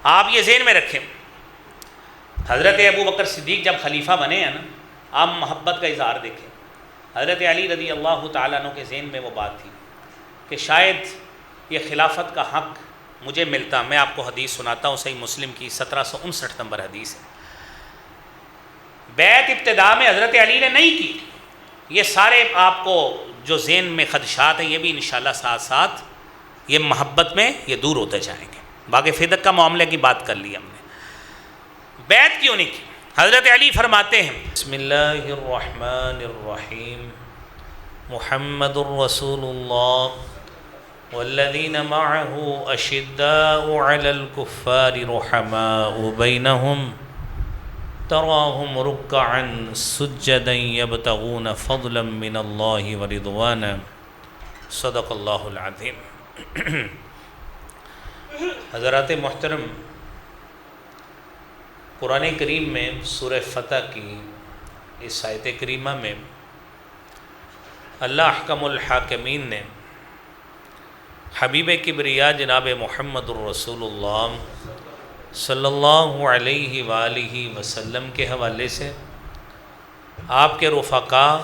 آپ یہ ذہن میں رکھیں، حضرت ابو بکر صدیق جب خلیفہ بنے ہیں نا، آپ محبت کا اظہار دیکھیں۔ حضرت علی رضی اللہ تعالیٰ عنہ کے ذہن میں وہ بات تھی کہ شاید یہ خلافت کا حق مجھے ملتا۔ میں آپ کو حدیث سناتا ہوں، صحیح مسلم کی 1759 نمبر حدیث ہے۔ بیعت ابتداء میں حضرت علی نے نہیں کی۔ یہ سارے آپ کو جو ذہن میں خدشات ہیں یہ بھی انشاءاللہ ساتھ ساتھ یہ محبت میں یہ دور ہوتے جائیں گے۔ باقی فدق کا معاملے کی بات کر لی ہم نے، بیعت کیوں نہیں کی؟ حضرت علی فرماتے ہیں بسم اللہ الرحمن الرحیم، محمد الرسول اللہ والذین معه اشداء علی الکفار رحماء بینہم تراہم رکعا سجدا یبتغون فضلا من اللہ ورضوانا، صدق اللہ العظیم۔ حضرات محترم، قرآن کریم میں سورہ فتح کی اس آیت کریمہ میں اللہ احکم الحاکمین نے حبیب کبریا جناب محمد الرسول اللہ صلی اللہ علیہ وآلہ وسلم کے حوالے سے آپ کے رفقاء،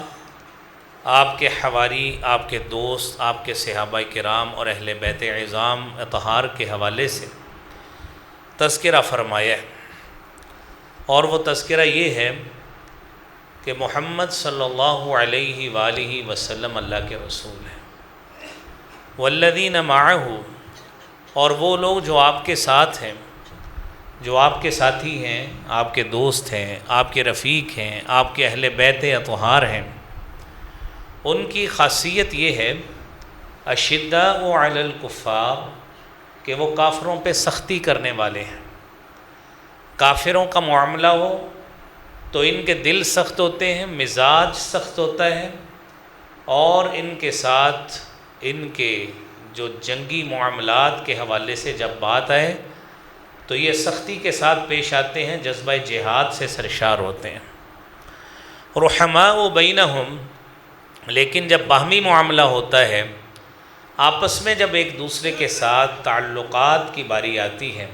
آپ کے حواری، آپ کے دوست، آپ کے صحابہ کرام اور اہل بیت عظام اطہار کے حوالے سے تذکرہ فرمایا ہے، اور وہ تذکرہ یہ ہے کہ محمد صلی اللہ علیہ وآلہ وسلم اللہ کے رسول ہیں، والذین معه، اور وہ لوگ جو آپ کے ساتھ ہیں، جو آپ کے ساتھی ہیں، آپ کے دوست ہیں، آپ کے رفیق ہیں، آپ کے اہل بیت اطہار ہیں، ان کی خاصیت یہ ہے اشداء علی الکفار، کہ وہ کافروں پہ سختی کرنے والے ہیں۔ کافروں کا معاملہ ہو تو ان کے دل سخت ہوتے ہیں، مزاج سخت ہوتا ہے، اور ان کے ساتھ ان کے جو جنگی معاملات کے حوالے سے جب بات آئے تو یہ سختی کے ساتھ پیش آتے ہیں، جذبہ جہاد سے سرشار ہوتے ہیں۔ رحماء بینہم، لیکن جب باہمی معاملہ ہوتا ہے، آپس میں جب ایک دوسرے کے ساتھ تعلقات کی باری آتی ہے،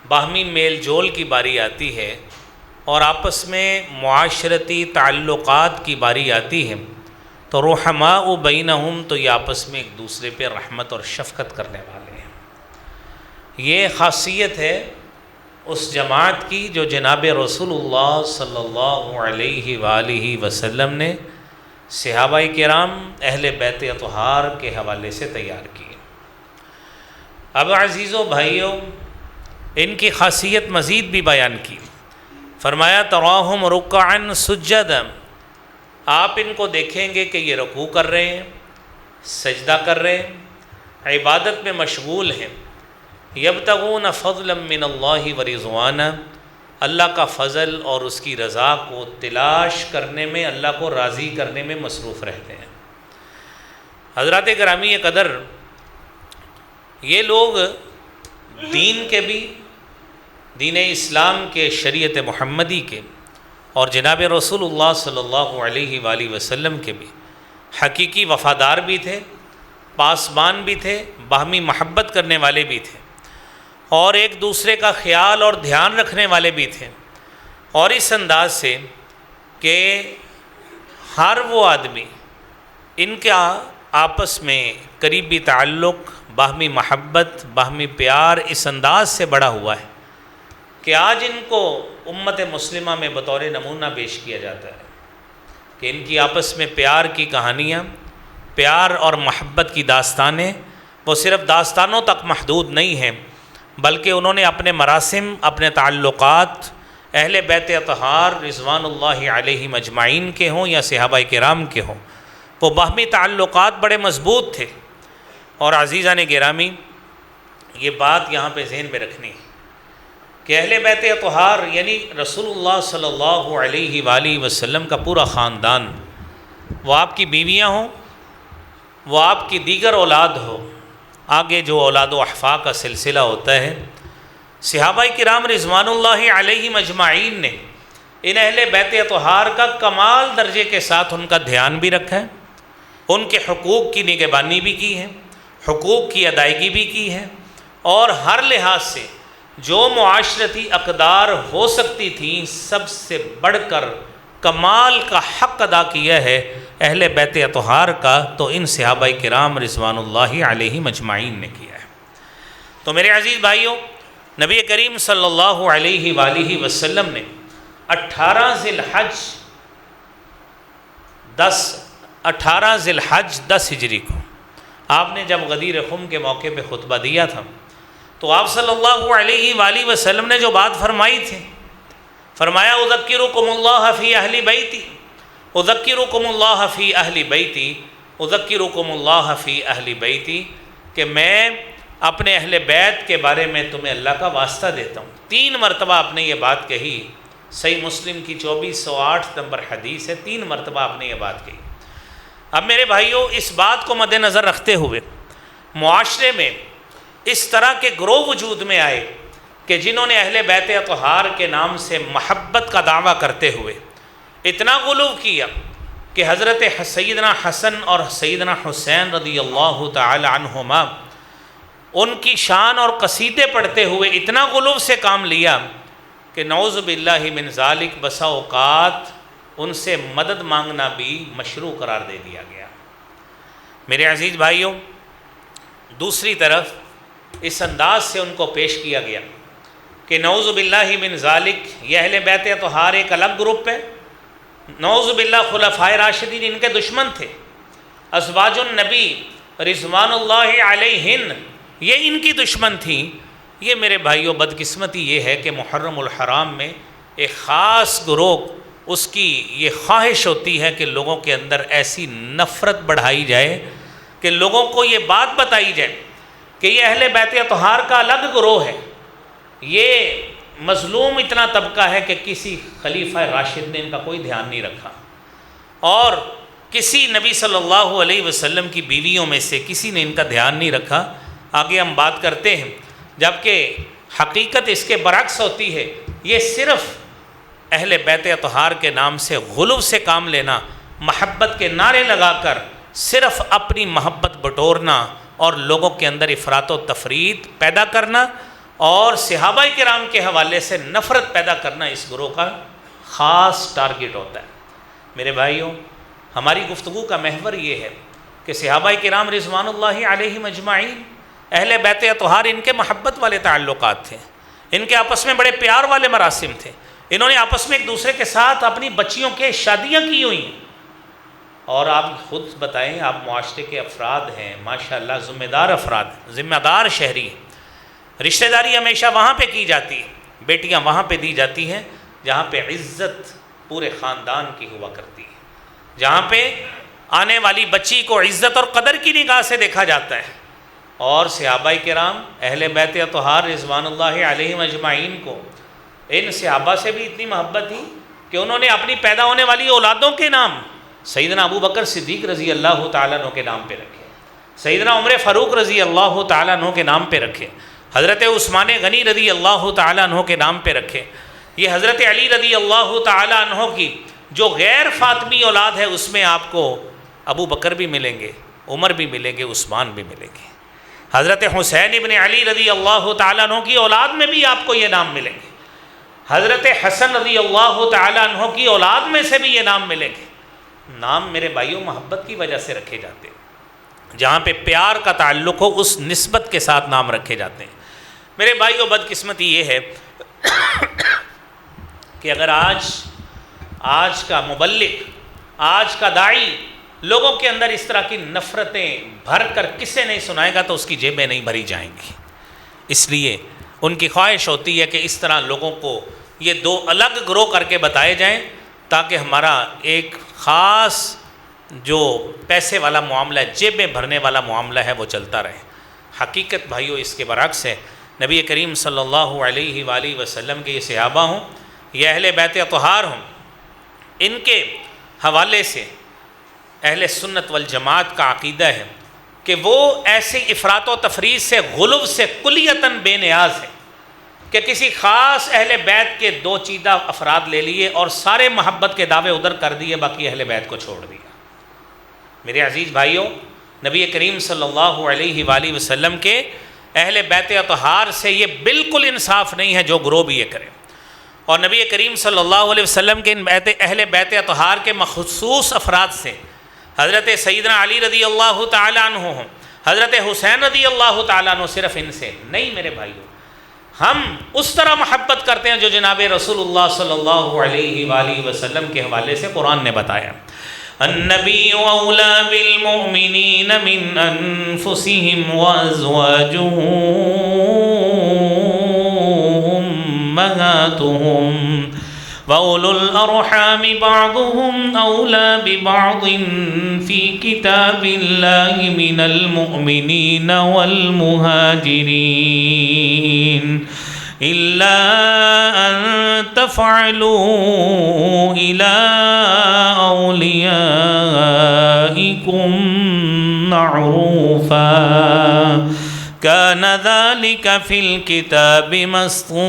باہمی میل جول کی باری آتی ہے، اور آپس میں معاشرتی تعلقات کی باری آتی ہے، تو رحماء بینہم، تو یہ آپس میں ایک دوسرے پہ رحمت اور شفقت کرنے والے ہیں۔ یہ خاصیت ہے اس جماعت کی جو جناب رسول اللہ صلی اللہ علیہ وآلہ وسلم نے صحابہ کرام اہل بیت اطہار کے حوالے سے تیار کی۔ اب عزیزو بھائیو، ان کی خاصیت مزید بھی بیان کی، فرمایا تراہم رکعا سجدا، آپ ان کو دیکھیں گے کہ یہ رکوع کر رہے ہیں، سجدہ کر رہے ہیں، عبادت میں مشغول ہیں، یبتغون فضلا من اللہ ورضوانا، اللہ کا فضل اور اس کی رضا کو تلاش کرنے میں، اللہ کو راضی کرنے میں مصروف رہتے ہیں۔ حضرات گرامی قدر، یہ لوگ دین کے بھی، دین اسلام کے، شریعت محمدی کے، اور جناب رسول اللہ صلی اللہ علیہ وآلہ وسلم کے بھی حقیقی وفادار بھی تھے، پاسبان بھی تھے، باہمی محبت کرنے والے بھی تھے، اور ایک دوسرے کا خیال اور دھیان رکھنے والے بھی تھے، اور اس انداز سے کہ ہر وہ آدمی ان کا آپس میں قریبی تعلق، باہمی محبت، باہمی پیار اس انداز سے بڑا ہوا ہے کہ آج ان کو امت مسلمہ میں بطور نمونہ پیش کیا جاتا ہے کہ ان کی آپس میں پیار کی کہانیاں، پیار اور محبت کی داستانیں، وہ صرف داستانوں تک محدود نہیں ہیں، بلکہ انہوں نے اپنے مراسم، اپنے تعلقات اہل بیت اطہار رضوان اللہ علیہم اجمعین کے ہوں یا صحابہ کرام کے ہوں، وہ باہمی تعلقات بڑے مضبوط تھے۔ اور عزیزان گرامی، یہ بات یہاں پہ ذہن میں رکھنی ہے کہ اہل بیت اطہار یعنی رسول اللہ صلی اللہ علیہ وآلہ وسلم کا پورا خاندان، وہ آپ کی بیویاں ہوں، وہ آپ کی دیگر اولاد ہو، آگے جو اولاد و احفاد کا سلسلہ ہوتا ہے، صحابہ کرام رضوان اللہ علیہم اجمعین نے ان اہل بیت اطہار کا کمال درجے کے ساتھ ان کا دھیان بھی رکھا ہے، ان کے حقوق کی نگہبانی بھی کی ہے، حقوق کی ادائیگی بھی کی ہے، اور ہر لحاظ سے جو معاشرتی اقدار ہو سکتی تھیں سب سے بڑھ کر کمال کا حق ادا کیا ہے اہل بیت اطہار کا، تو ان صحابہ کرام رضوان اللہ علیہم اجمعین نے کیا ہے۔ تو میرے عزیز بھائیوں، نبی کریم صلی اللہ علیہ وآلہ وسلم نے 18 ذی الحج 10 ہجری کو آپ نے جب غدیر خم کے موقع پہ خطبہ دیا تھا تو آپ صلی اللہ علیہ وآلہ وسلم نے جو بات فرمائی تھی، فرمایا اذکرکم اللہ فی اہل بیتی، اذکرکم اللہ فی اہل بیتی، اذکرکم اللہ فی اہل بیتی، کہ میں اپنے اہل بیت کے بارے میں تمہیں اللہ کا واسطہ دیتا ہوں۔ 3 مرتبہ آپ نے یہ بات کہی، صحیح مسلم کی 2408 نمبر حدیث ہے، 3 مرتبہ آپ نے یہ بات کہی۔ اب میرے بھائیوں، اس بات کو مد نظر رکھتے ہوئے معاشرے میں اس طرح کے گروہ وجود میں آئے کہ جنہوں نے اہل بیت اطہار کے نام سے محبت کا دعویٰ کرتے ہوئے اتنا غلو کیا کہ حضرت سیدنا حسن اور سیدنا حسین رضی اللہ تعالی عنہما ان کی شان اور قصیدے پڑھتے ہوئے اتنا غلو سے کام لیا کہ نعوذ باللہ من ذالک بسا اوقات ان سے مدد مانگنا بھی مشروع قرار دے دیا گیا۔ میرے عزیز بھائیوں، دوسری طرف اس انداز سے ان کو پیش کیا گیا کہ نعوذ باللہ من ذالک، یہ اہل بیت اطہار ایک الگ گروپ ہے، نعوذ باللہ خلفائے راشدین ان کے دشمن تھے، ازواج النبی رضوان اللہ علیہن یہ ان کی دشمن تھیں۔ یہ میرے بھائیوں بدقسمتی یہ ہے کہ محرم الحرام میں ایک خاص گروہ اس کی یہ خواہش ہوتی ہے کہ لوگوں کے اندر ایسی نفرت بڑھائی جائے کہ لوگوں کو یہ بات بتائی جائے کہ یہ اہل بیت اطہار کا الگ گروہ ہے، یہ مظلوم اتنا طبقہ ہے کہ کسی خلیفہ راشد نے ان کا کوئی دھیان نہیں رکھا، اور کسی نبی صلی اللہ علیہ وسلم کی بیویوں میں سے کسی نے ان کا دھیان نہیں رکھا۔ آگے ہم بات کرتے ہیں، جبکہ حقیقت اس کے برعکس ہوتی ہے۔ یہ صرف اہل بیت اطہار کے نام سے غلو سے کام لینا، محبت کے نعرے لگا کر صرف اپنی محبت بٹورنا اور لوگوں کے اندر افراط و تفریط پیدا کرنا اور صحابہ کرام کے حوالے سے نفرت پیدا کرنا اس گروہ کا خاص ٹارگٹ ہوتا ہے۔ میرے بھائیوں، ہماری گفتگو کا محور یہ ہے کہ صحابہ کرام رضوان اللہ علیہم اجمعین، اہل بیت اطہار ان کے محبت والے تعلقات تھے، ان کے آپس میں بڑے پیار والے مراسم تھے، انہوں نے آپس میں ایک دوسرے کے ساتھ اپنی بچیوں کے شادیاں کی ہوئی ہیں، اور آپ خود بتائیں، آپ معاشرے کے افراد ہیں، ماشاءاللہ ذمہ دار افراد ہیں، ذمہ دار شہری ہیں، رشتہ داری ہمیشہ وہاں پہ کی جاتی ہے، بیٹیاں وہاں پہ دی جاتی ہیں جہاں پہ عزت پورے خاندان کی ہوا کرتی ہے، جہاں پہ آنے والی بچی کو عزت اور قدر کی نگاہ سے دیکھا جاتا ہے۔ اور صحابہ کرام اہل بیت اطہار رضوان اللہ علیہم اجمعین کو ان صحابہ سے بھی اتنی محبت تھی کہ انہوں نے اپنی پیدا ہونے والی اولادوں کے نام سیدنا ابو بکر صدیق رضی اللہ تعالیٰ عنہ کے نام پہ رکھے، سیدنا عمر فاروق رضی اللہ تعالیٰ عنہ کے نام پہ رکھے، حضرت عثمان غنی رضی اللہ تعالیٰ عنہ کے نام پہ رکھے۔ یہ حضرت علی رضی اللہ تعالیٰ عنہ کی جو غیر فاطمی اولاد ہے اس میں آپ کو ابو بکر بھی ملیں گے، عمر بھی ملیں گے، عثمان بھی ملیں گے۔ حضرت حسین ابن علی رضی اللہ تعالیٰ عنہ کی اولاد میں بھی آپ کو یہ نام ملیں گے، حضرت حسن رضی اللہ تعالیٰ عنہ کی اولاد میں سے بھی یہ نام ملیں گے۔ نام میرے بھائیوں محبت کی وجہ سے رکھے جاتے ہیں، جہاں پہ پیار کا تعلق ہو اس نسبت کے ساتھ نام رکھے جاتے ہیں۔ میرے بھائیوں، بدقسمتی یہ ہے کہ اگر آج کا مبلغ، آج کا داعی لوگوں کے اندر اس طرح کی نفرتیں بھر کر کسے نہیں سنائے گا تو اس کی جیبیں نہیں بھری جائیں گی۔ اس لیے ان کی خواہش ہوتی ہے کہ اس طرح لوگوں کو یہ 2 الگ گروہ کر کے بتائے جائیں تاکہ ہمارا ایک خاص جو پیسے والا معاملہ ہے، جیبیں بھرنے والا معاملہ ہے، وہ چلتا رہے۔ حقیقت بھائیوں اس کے برعکس ہے۔ نبی کریم صلی اللہ علیہ وآلہ وسلم کے یہ صحابہ ہوں، یہ اہل بیت اطہار ہوں، ان کے حوالے سے اہل سنت والجماعت کا عقیدہ ہے کہ وہ ایسی افراط و تفریط سے، غلو سے کلیتاً بے نیاز ہے کہ کسی خاص اہل بیت کے 2 چیدہ افراد لے لیے اور سارے محبت کے دعوے ادھر کر دیے، باقی اہل بیت کو چھوڑ دیا۔ میرے عزیز بھائیوں، نبی کریم صلی اللہ علیہ وآلہ وسلم کے اہل بیت اطہار سے یہ بالکل انصاف نہیں ہے جو گروہ بھی یہ کرے۔ اور نبی کریم صلی اللہ علیہ وسلم کے اہل بیت اطہار کے مخصوص افراد سے حضرت سیدنا علی رضی اللہ تعالیٰ عنہ ہوں، حضرت حسین رضی اللہ تعالیٰ عنہ، صرف ان سے نہیں میرے بھائیوں، ہم اس طرح محبت کرتے ہیں جو جناب رسول اللہ صلی اللہ علیہ وآلہ وسلم کے حوالے سے قرآن نے بتایا۔ النبی اولا بالمؤمنین من انفسهم وازواجہ امہاتہم وَأُولُو الْأَرْحَامِ بَعْضُهُمْ أَوْلَى بِبَعْضٍ فِي كِتَابِ اللَّهِ مِنَ الْمُؤْمِنِينَ وَالْمُهَاجِرِينَ إِلَّا أَن تَفْعَلُوا إِلَىٰ أَوْلِيَائِكُمْ مَعْرُوفًا كان ذلك في الكتاب مسطورا۔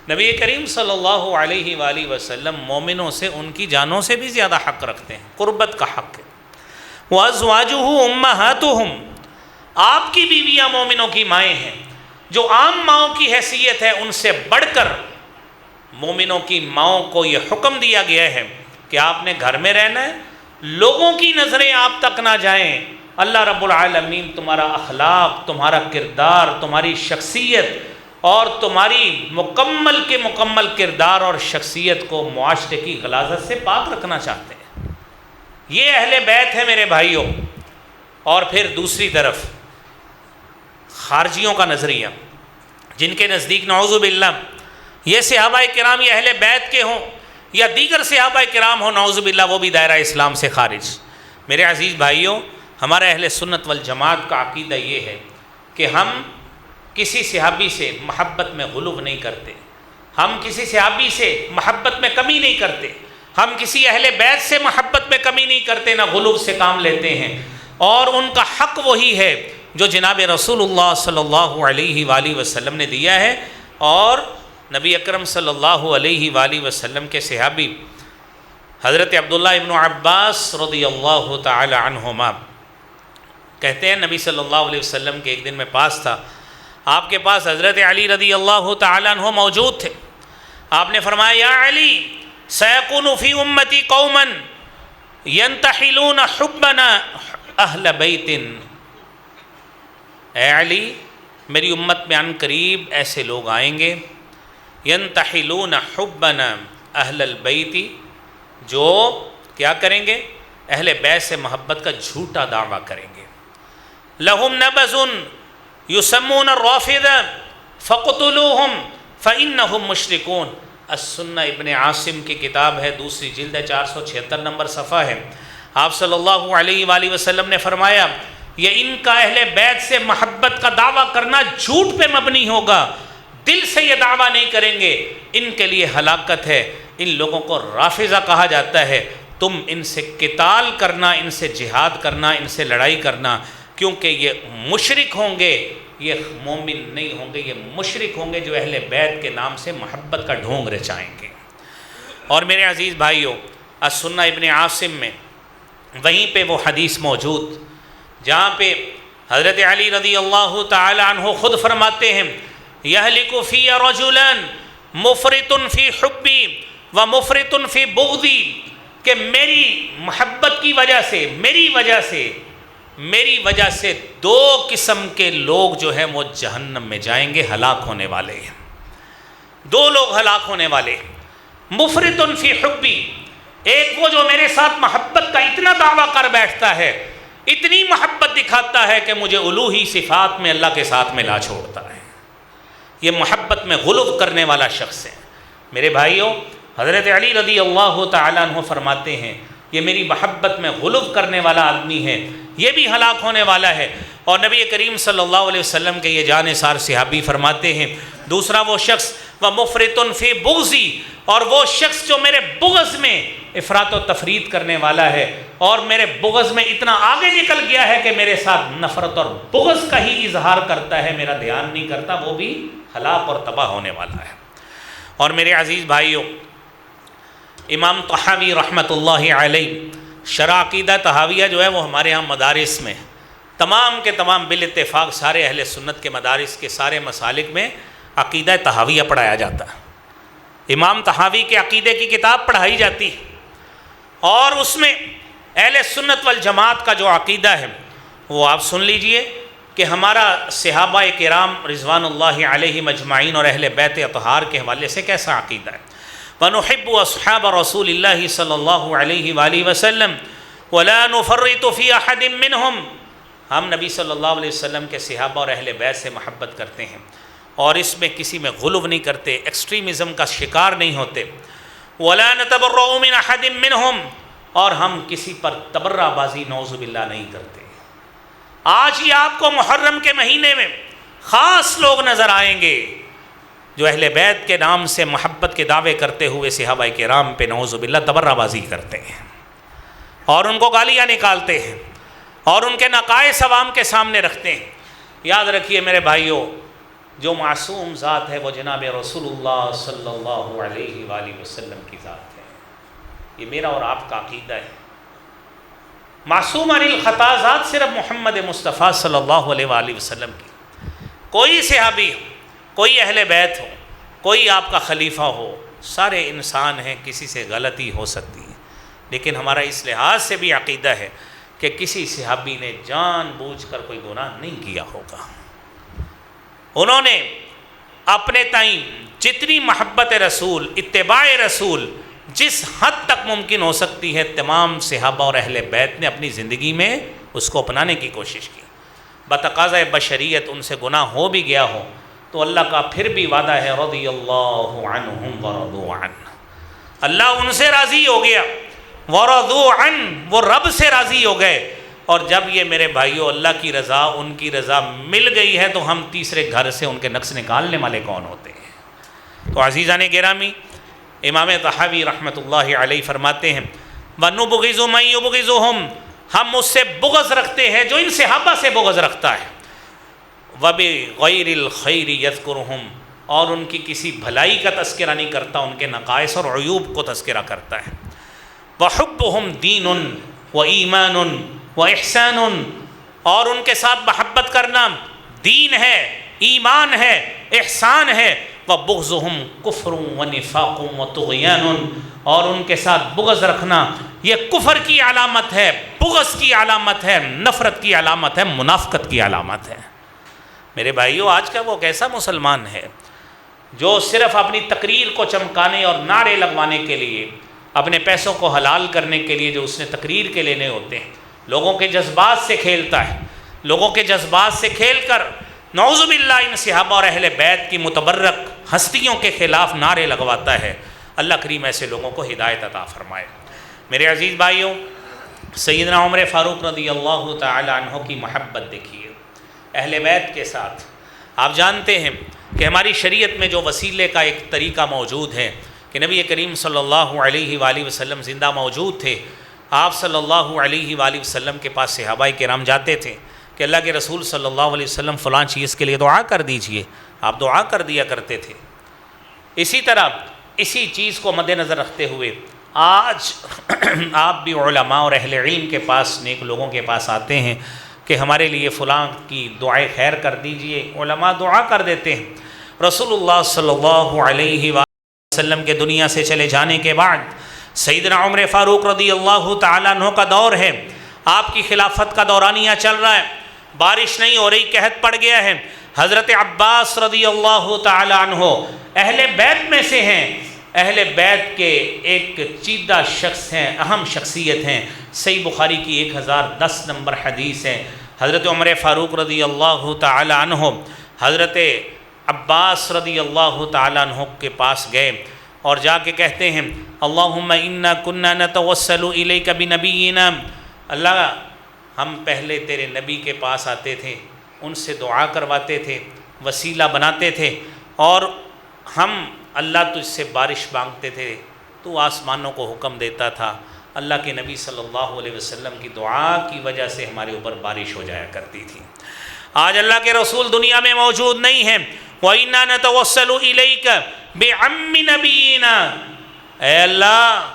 نبی کریم صلی اللہ علیہ وآلہ وسلم مومنوں سے ان کی جانوں سے بھی زیادہ حق رکھتے ہیں، قربت کا حق ہے۔ وَأَزْوَاجُهُ أُمَّهَاتُهُمْ، آپ کی بیویاں مومنوں کی مائیں ہیں، جو عام ماؤں کی حیثیت ہے، ان سے بڑھ کر مومنوں کی ماؤں کو یہ حکم دیا گیا ہے کہ آپ نے گھر میں رہنا ہے، لوگوں کی نظریں آپ تک نہ جائیں، اللہ رب العالمین تمہارا اخلاق، تمہارا کردار، تمہاری شخصیت اور تمہاری مکمل کے مکمل کردار اور شخصیت کو معاشرے کی غلاظت سے پاک رکھنا چاہتے ہیں۔ یہ اہل بیت ہے میرے بھائیوں۔ اور پھر دوسری طرف خارجیوں کا نظریہ، جن کے نزدیک نعوذ باللہ یہ صحابہ کرام یہ اہل بیت کے ہوں یا دیگر صحابہ کرام ہوں، نعوذ باللہ وہ بھی دائرہ اسلام سے خارج۔ میرے عزیز بھائیوں، ہمارا اہل سنت والجماعت کا عقیدہ یہ ہے کہ ہم کسی صحابی سے محبت میں غلو نہیں کرتے، ہم کسی صحابی سے محبت میں کمی نہیں کرتے، ہم کسی اہل بیت سے محبت میں کمی نہیں کرتے، نہ غلو سے کام لیتے ہیں، اور ان کا حق وہی ہے جو جناب رسول اللہ صلی اللہ علیہ وآلہ وسلم نے دیا ہے۔ اور نبی اکرم صلی اللہ علیہ وآلہ وسلم کے صحابی حضرت عبداللہ ابن عباس رضی اللہ تعالی عنہما کہتے ہیں، نبی صلی اللہ علیہ وسلم کے ایک دن میں پاس تھا، آپ کے پاس حضرت علی رضی اللہ تعالی عنہ موجود تھے۔ آپ نے فرمایا، یا علی سیکون فی امتی قوما ینتحلون حبنا اہل بیت، اے علی میری امت میں عن قریب ایسے لوگ آئیں گے، ینتحلون حبنا اہل البیت، جو کیا کریں گے؟ اہل بیت سے محبت کا جھوٹا دعویٰ کریں گے۔ لہم نبذ یسمون الرافضہ فقتلوہم فإنہم مشرکون۔ السنہ ابن عاصم کی کتاب ہے، دوسری جلد ہے، 476 نمبر صفحہ ہے۔ آپ صلی اللہ علیہ وآلہ وسلم نے فرمایا، یہ ان کا اہل بیت سے محبت کا دعویٰ کرنا جھوٹ پہ مبنی ہوگا، دل سے یہ دعویٰ نہیں کریں گے، ان کے لیے ہلاکت ہے۔ ان لوگوں کو رافضہ کہا جاتا ہے۔ تم ان سے قتال کرنا، ان سے جہاد کرنا، ان سے لڑائی کرنا، کیونکہ یہ مشرک ہوں گے، یہ مومن نہیں ہوں گے، یہ مشرک ہوں گے جو اہل بیت کے نام سے محبت کا ڈھونگ رچائیں گے۔ اور میرے عزیز بھائیوں، السنہ ابن عاصم میں وہیں پہ وہ حدیث موجود جہاں پہ حضرت علی رضی اللہ تعالی عنہ خود فرماتے ہیں، یہلک فی رجلان مفرط فی حبی و مفرط فی بغضی، کہ میری محبت کی وجہ سے، میری وجہ سے دو قسم کے لوگ جو ہیں وہ جہنم میں جائیں گے، ہلاک ہونے والے ہیں۔ دو لوگ ہلاک ہونے والے، مفرط فی حبی، ایک وہ جو میرے ساتھ محبت کا اتنا دعویٰ کر بیٹھتا ہے، اتنی محبت دکھاتا ہے کہ مجھے الوہی صفات میں اللہ کے ساتھ ملا چھوڑتا ہے، یہ محبت میں غلو کرنے والا شخص ہے۔ میرے بھائیوں، حضرت علی رضی اللہ تعالیٰ عنہ فرماتے ہیں، یہ میری محبت میں غلو کرنے والا آدمی ہے، یہ بھی ہلاک ہونے والا ہے۔ اور نبی کریم صلی اللہ علیہ وسلم کے یہ جانثار صحابی فرماتے ہیں، دوسرا وہ شخص وَمُفْرِطٌ فِي بُغْضِي، اور وہ شخص جو میرے بغض میں افراط و تفرید کرنے والا ہے اور میرے بغض میں اتنا آگے نکل گیا ہے کہ میرے ساتھ نفرت اور بغض کا ہی اظہار کرتا ہے، میرا دھیان نہیں کرتا، وہ بھی ہلاک اور تباہ ہونے والا ہے۔ اور میرے عزیز بھائیوں، امام طحاوی رحمۃ اللہ علیہ شرح عقیدہ طحاویہ جو ہے وہ ہمارے ہاں مدارس میں تمام کے تمام بالاتفاق سارے اہل سنت کے مدارس کے سارے مسالک میں عقیدہ طحاویہ پڑھایا جاتا ہے۔ امام طحاوی کے عقیدے کی کتاب پڑھائی جاتی ہے، اور اس میں اہل سنت والجماعت کا جو عقیدہ ہے وہ آپ سن لیجئے کہ ہمارا صحابہ کرام رضوان اللہ علیہم اجمعین اور اہل بیت اطہار کے حوالے سے کیسا عقیدہ ہے۔ وَنُحِبُّ أَصْحَابَ رَسُولِ اللَّهِ صلی اللہ علیہ وآلہ وسلم وَلَا نُفَرِّطُ فِي أَحَدٍ مِّنْهُمْ، ہم نبی صلی اللہ علیہ وسلم کے صحابہ اور اہل بیت سے محبت کرتے ہیں اور اس میں کسی میں غلو نہیں کرتے، ایکسٹریمزم کا شکار نہیں ہوتے۔ وَلَا نَتَبَرَّأُ مِنْ أَحَدٍ مِّنْهُمْ، اور ہم کسی پر تبرہ بازی نعوذ باللہ نہیں کرتے۔ آج ہی آپ کو محرم کے مہینے میں خاص لوگ نظر آئیں گے جو اہل بیت کے نام سے محبت کے دعوے کرتے ہوئے صحابہ کرام پہ نعوذ باللہ تبرہ بازی کرتے ہیں اور ان کو گالیاں نکالتے ہیں اور ان کے نقائص عوام کے سامنے رکھتے ہیں۔ یاد رکھیے میرے بھائیوں، جو معصوم ذات ہے وہ جناب رسول اللہ صلی اللہ علیہ وآلہ وسلم کی ذات ہے۔ یہ میرا اور آپ کا عقیدہ ہے۔ معصوم عن الخطا ذات صرف محمد مصطفیٰ صلی اللہ علیہ وآلہ وسلم کی۔ کوئی صحابی ہو، کوئی اہل بیت ہو، کوئی آپ کا خلیفہ ہو، سارے انسان ہیں، کسی سے غلطی ہو سکتی ہے، لیکن ہمارا اس لحاظ سے بھی عقیدہ ہے کہ کسی صحابی نے جان بوجھ کر کوئی گناہ نہیں کیا ہوگا۔ انہوں نے اپنے تئیں جتنی محبت رسول، اتباع رسول جس حد تک ممکن ہو سکتی ہے، تمام صحابہ اور اہل بیت نے اپنی زندگی میں اس کو اپنانے کی کوشش کی۔ بتقاضۂ بشریت ان سے گناہ ہو بھی گیا ہو تو اللہ کا پھر بھی وعدہ ہے رضی اللہ عنہم ورضوا عنہ، اللہ ان سے راضی ہو گیا، ورضوا عنہ، وہ رب سے راضی ہو گئے۔ اور جب یہ میرے بھائیوں اللہ کی رضا، ان کی رضا مل گئی ہے تو ہم تیسرے گھر سے ان کے نقص نکالنے والے کون ہوتے ہیں؟ تو عزیزان گرامی، امام طحاوی رحمۃ اللہ علیہ فرماتے ہیں وَنُبْغِضُ مَن يُبْغِضُهُمْ، ہم اس سے بغض رکھتے ہیں جو ان صحابہ سے بغض رکھتا ہے۔ وَبِغَيْرِ الْخَيْرِ يَذْكُرُهُمْ، اور ان کی کسی بھلائی کا تذکرہ نہیں کرتا، ان کے نقائص اور عیوب کو تذکرہ کرتا ہے۔ وَحُبُّهُمْ دِينٌ وَإِيمَانٌ وَإِحْسَانٌ، اور ان کے ساتھ محبت کرنا دین ہے، ایمان ہے، احسان ہے۔ وَبُغْضُهُمْ كُفْرٌ وَنِفَاقٌ وَطُغْيَانٌ، اور ان کے ساتھ بغض رکھنا یہ کفر کی علامت ہے، بغض کی علامت ہے، نفرت کی علامت ہے، منافقت کی علامت ہے۔ میرے بھائیوں، آج کا وہ کیسا مسلمان ہے جو صرف اپنی تقریر کو چمکانے اور نعرے لگوانے کے لیے، اپنے پیسوں کو حلال کرنے کے لیے جو اس نے تقریر کے لینے ہوتے ہیں، لوگوں کے جذبات سے کھیلتا ہے، لوگوں کے جذبات سے کھیل کر نعوذ باللہ ان صحابہ اور اہل بیت کی متبرک ہستیوں کے خلاف نعرے لگواتا ہے۔ اللہ کریم ایسے لوگوں کو ہدایت عطا فرمائے۔ میرے عزیز بھائیوں، سیدنا عمر فاروق رضی اللہ تعالی عنہ کی محبت دیکھیے اہل بیت کے ساتھ۔ آپ جانتے ہیں کہ ہماری شریعت میں جو وسیلے کا ایک طریقہ موجود ہے کہ نبی کریم صلی اللہ علیہ وآلہ وسلم زندہ موجود تھے، آپ صلی اللہ علیہ وآلہ وسلم کے پاس صحابہ کرام جاتے تھے کہ اللہ کے رسول صلی اللہ علیہ وسلم فلاں چیز کے لیے دعا کر دیجئے، آپ دعا کر دیا کرتے تھے۔ اسی طرح اسی چیز کو مد نظر رکھتے ہوئے آج آپ بھی علماء اور اہل علم کے پاس، نیک لوگوں کے پاس آتے ہیں کہ ہمارے لیے فلاں کی دعائے خیر کر دیجئے، علماء دعا کر دیتے ہیں۔ رسول اللہ صلی اللہ علیہ وسلم کے دنیا سے چلے جانے کے بعد سیدنا عمر فاروق رضی اللہ تعالیٰ عنہ کا دور ہے، آپ کی خلافت کا دورانیہ چل رہا ہے، بارش نہیں ہو رہی، قحط پڑ گیا ہے۔ حضرت عباس رضی اللہ تعالیٰ عنہ اہل بیت میں سے ہیں، اہل بیت کے ایک چیدہ شخص ہیں، اہم شخصیت ہیں۔ صحیح بخاری کی 1010 نمبر حدیث ہے، حضرت عمر فاروق رضی اللہ تعالیٰ عنہ حضرت عباس رضی اللہ تعالیٰ عنہ کے پاس گئے اور جا کے کہتے ہیں اللہم انا کننا نتوسل الیک بنبینا، اللہ ہم پہلے تیرے نبی کے پاس آتے تھے، ان سے دعا کرواتے تھے، وسیلہ بناتے تھے، اور ہم اللہ تجھ سے بارش مانگتے تھے، تو آسمانوں کو حکم دیتا تھا، اللہ کے نبی صلی اللہ علیہ وسلم کی دعا کی وجہ سے ہمارے اوپر بارش ہو جایا کرتی تھی۔ آج اللہ کے رسول دنیا میں موجود نہیں ہیں، وَإِنَّا نَتَوَسَّلُ إِلَيْكَ بِعَمِّ نَبِيِّنَا، اے اللہ